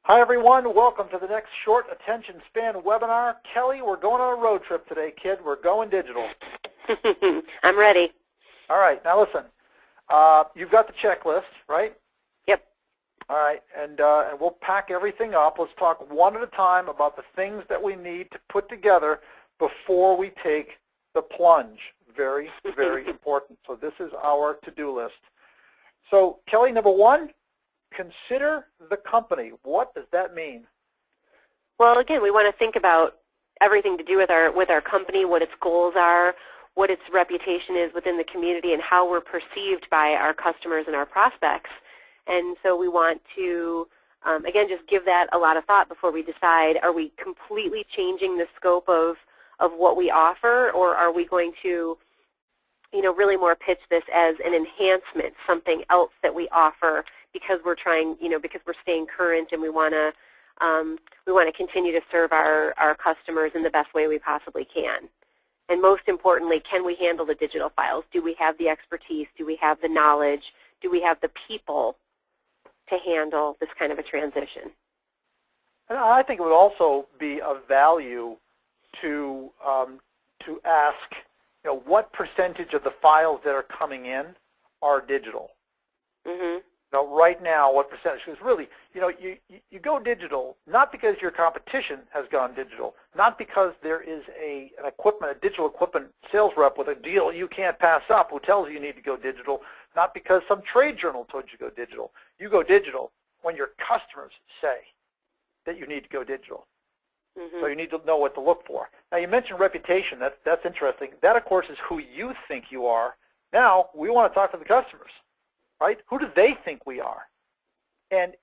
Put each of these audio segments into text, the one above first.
Hi everyone, welcome to the next short attention span webinar. Kelly, we're going on a road trip today, kid. We're going digital. I'm ready. All right, now listen. You've got the checklist, right? Yep. All right, and we'll pack everything up. Let's talk one at a time about the things that we need to put together before we take the plunge. Very, very important. So this is our to-do list. So Kelly, number one, consider the company. What does that mean? Well, again, we want to think about everything to do with our company, what its goals are, what its reputation is within the community, and how we're perceived by our customers and our prospects. And so we want to, again, just give that a lot of thought before we decide, are we completely changing the scope of what we offer, or are we going to, really more pitch this as an enhancement, something else that we offer because we're trying, because we're staying current and we want to continue to serve our customers in the best way we possibly can. And most importantly, can we handle the digital files? Do we have the expertise? Do we have the knowledge? Do we have the people to handle this kind of a transition? And I think it would also be of value to ask, what percentage of the files that are coming in are digital? Mm-hmm. Right now, what percentage? Because really, you go digital not because your competition has gone digital, not because there is a digital equipment sales rep with a deal you can't pass up who tells you need to go digital, not because some trade journal told you to go digital. You go digital when your customers say that you need to go digital. Mm-hmm. So you need to know what to look for. Now, you mentioned reputation. That's interesting. That, of course, is who you think you are. Now, we want to talk to the customers. Right? Who do they think we are? And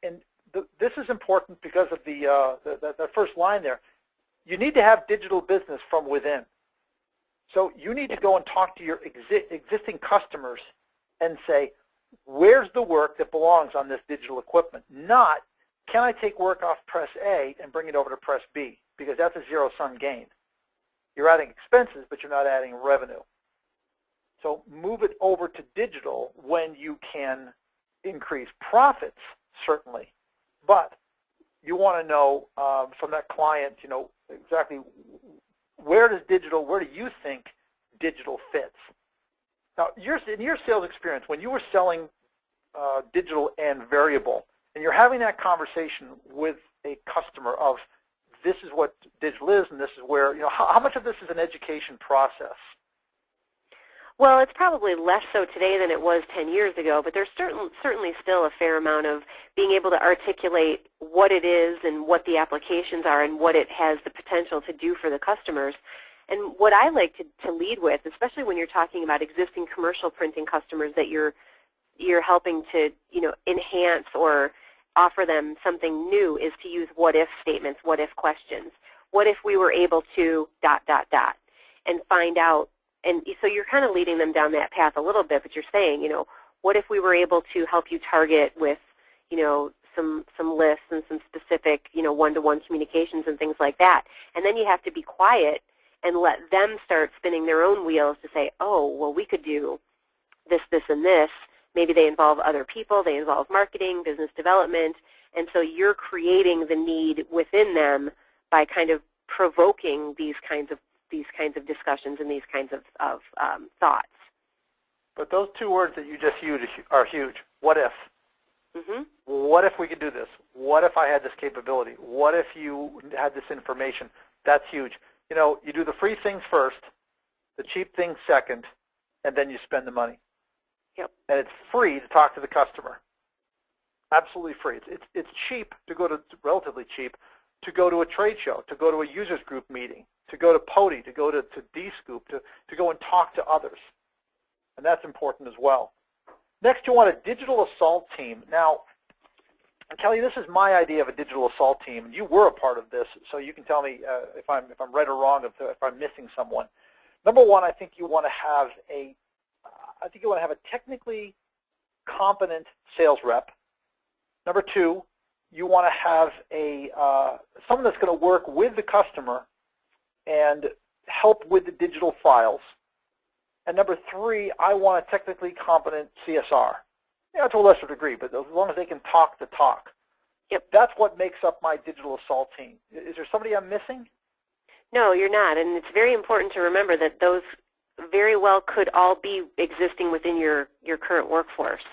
this is important because of the first line there. You need to have digital business from within. So you need to go and talk to your existing customers and say, where's the work that belongs on this digital equipment? Not, can I take work off press A and bring it over to press B? Because that's a zero-sum gain. You're adding expenses, but you're not adding revenue. So move it over to digital when you can increase profits, certainly. But you want to know from that client, exactly where do you think digital fits? Now, in your sales experience, when you were selling digital and variable, and you're having that conversation with a customer of this is what digital is and this is where, how much of this is an education process? Well, it's probably less so today than it was 10 years ago, but there's certainly still a fair amount of being able to articulate what it is and what the applications are and what it has the potential to do for the customers. And what I like to lead with, especially when you're talking about existing commercial printing customers that you're helping to enhance or offer them something new, is to use what-if statements, what-if questions. What if we were able to ... and find out. And so you're kind of leading them down that path a little bit, but you're saying, what if we were able to help you target with, some lists and some specific, one-to-one communications and things like that. And then you have to be quiet and let them start spinning their own wheels to say, oh, well, we could do this, this, and this. Maybe they involve other people. They involve marketing, business development. And so you're creating the need within them by kind of provoking these kinds of discussions and these kinds of thoughts. But those two words that you just used are huge. What if? Mm-hmm. What if we could do this? What if I had this capability? What if you had this information? That's huge. You do the free things first, the cheap things second, and then you spend the money. Yep. And it's free to talk to the customer. Absolutely free. It's cheap to go to, relatively cheap, to go to a trade show, to go to a users group meeting, to go to PODI, to go to D-Scoop, to go and talk to others. And that's important as well. Next, you want a digital assault team. Now, Kelly, this is my idea of a digital assault team, and you were a part of this, so you can tell me if I'm right or wrong, if I'm missing someone. Number one, I think you want to have a technically competent sales rep. Number two, you want to have someone that's going to work with the customer and help with the digital files. And number three, I want a technically competent CSR. To a lesser degree, but as long as they can talk the talk. Yep. That's what makes up my digital assault team. Is there somebody I'm missing? No, you're not, and it's very important to remember that those very well could all be existing within your current workforce.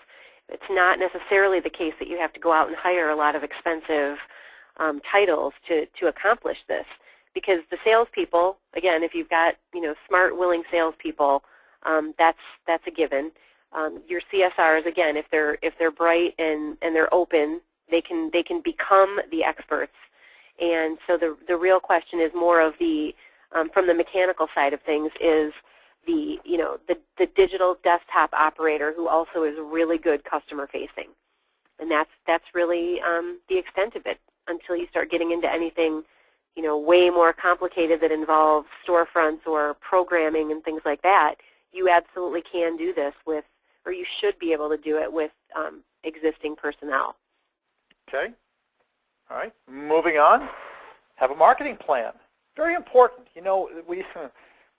It's not necessarily the case that you have to go out and hire a lot of expensive titles to accomplish this, because the salespeople, again, if you've got smart, willing salespeople, that's a given. Your CSRs, again, if they're bright and they're open, they can become the experts. And so the real question is more of the from the mechanical side of things is the digital desktop operator who also is really good customer facing, and that's really the extent of it until you start getting into anything way more complicated that involves storefronts or programming and things like that. You absolutely can do this with, or you should be able to do it with existing personnel. Okay. All right. Moving on. Have a marketing plan. Very important.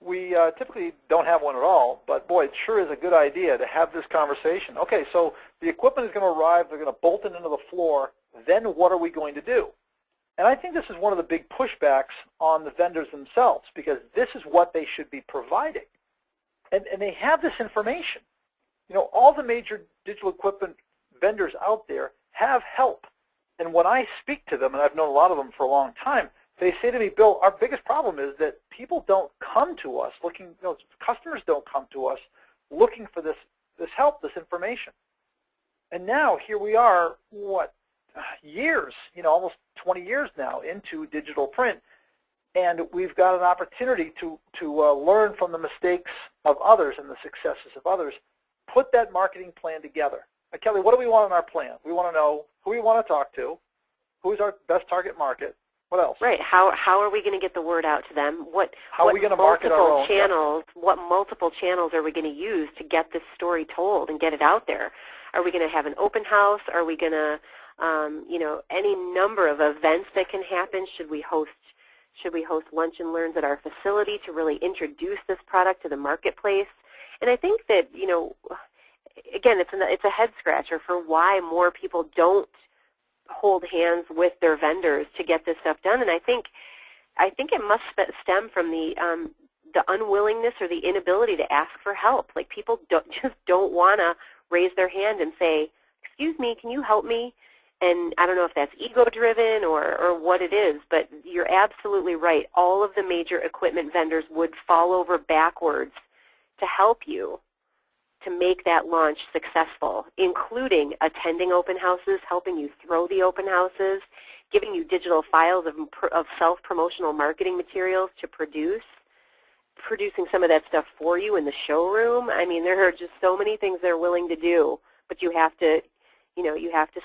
We typically don't have one at all, but boy, it sure is a good idea to have this conversation. Okay, so the equipment is going to arrive. They're going to bolt it into the floor. Then what are we going to do? And I think this is one of the big pushbacks on the vendors themselves, because this is what they should be providing. And they have this information. All the major digital equipment vendors out there have help. And when I speak to them, and I've known a lot of them for a long time, they say to me, Bill, our biggest problem is that people don't come to us looking, customers don't come to us looking for this help, this information. And now here we are, years, almost 20 years now into digital print, and we've got an opportunity to learn from the mistakes of others and the successes of others, put that marketing plan together. Kelly, what do we want in our plan? We want to know who we want to talk to, who's our best target market, what else? Right. How are we going to get the word out to them? How are we going to market our own channels? What multiple channels are we going to use to get this story told and get it out there? Are we going to have an open house? Are we going to, any number of events that can happen? Should we host lunch and learns at our facility to really introduce this product to the marketplace? And I think that again, it's a head scratcher for why more people don't hold hands with their vendors to get this stuff done. And I think it must stem from the unwillingness or the inability to ask for help. Like, people don't want to raise their hand and say, "Excuse me, can you help me?" And I don't know if that's ego-driven or what it is, but you're absolutely right. All of the major equipment vendors would fall over backwards to help you to make that launch successful, including attending open houses, helping you throw the open houses, giving you digital files of self-promotional marketing materials to producing some of that stuff for you in the showroom. I mean, there are just so many things they're willing to do, but you have to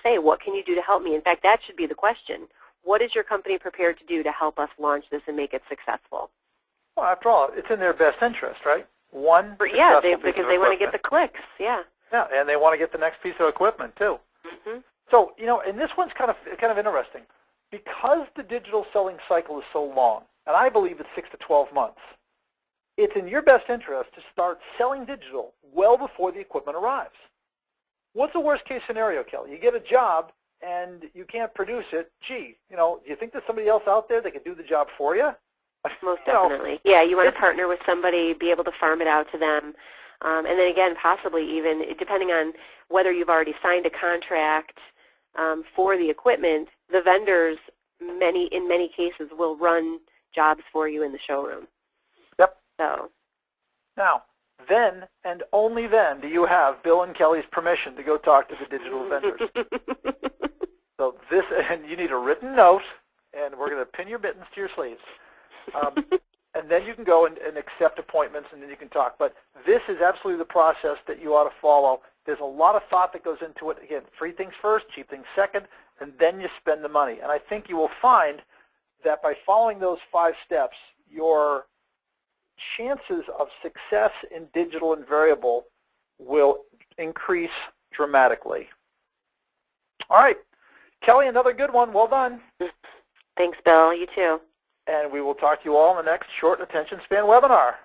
say, what can you do to help me? In fact, that should be the question. What is your company prepared to do to help us launch this and make it successful? Well, after all, it's in their best interest, right? Yeah, because they want to get the clicks. Yeah. Yeah, and they want to get the next piece of equipment too. Mm-hmm. So, and this one's kind of interesting, because the digital selling cycle is so long, and I believe it's 6 to 12 months. It's in your best interest to start selling digital well before the equipment arrives. What's the worst case scenario, Kelly? You get a job and you can't produce it. Gee, do you think there's somebody else out there that can do the job for you? Most definitely. Yeah, you want to partner with somebody, be able to farm it out to them. And then again, possibly even, depending on whether you've already signed a contract for the equipment, the vendors, in many cases, will run jobs for you in the showroom. Yep. So. Now, then and only then do you have Bill and Kelly's permission to go talk to the digital vendors. So and you need a written note, and we're going to pin your mittens to your sleeves. And then you can go and accept appointments, and then you can talk. But this is absolutely the process that you ought to follow. There's a lot of thought that goes into it. Again, free things first, cheap things second, and then you spend the money. And I think you will find that by following those 5 steps, your chances of success in digital and variable will increase dramatically. All right. Kelly, another good one. Well done. Thanks, Bill. You too. And we will talk to you all in the next short attention span webinar.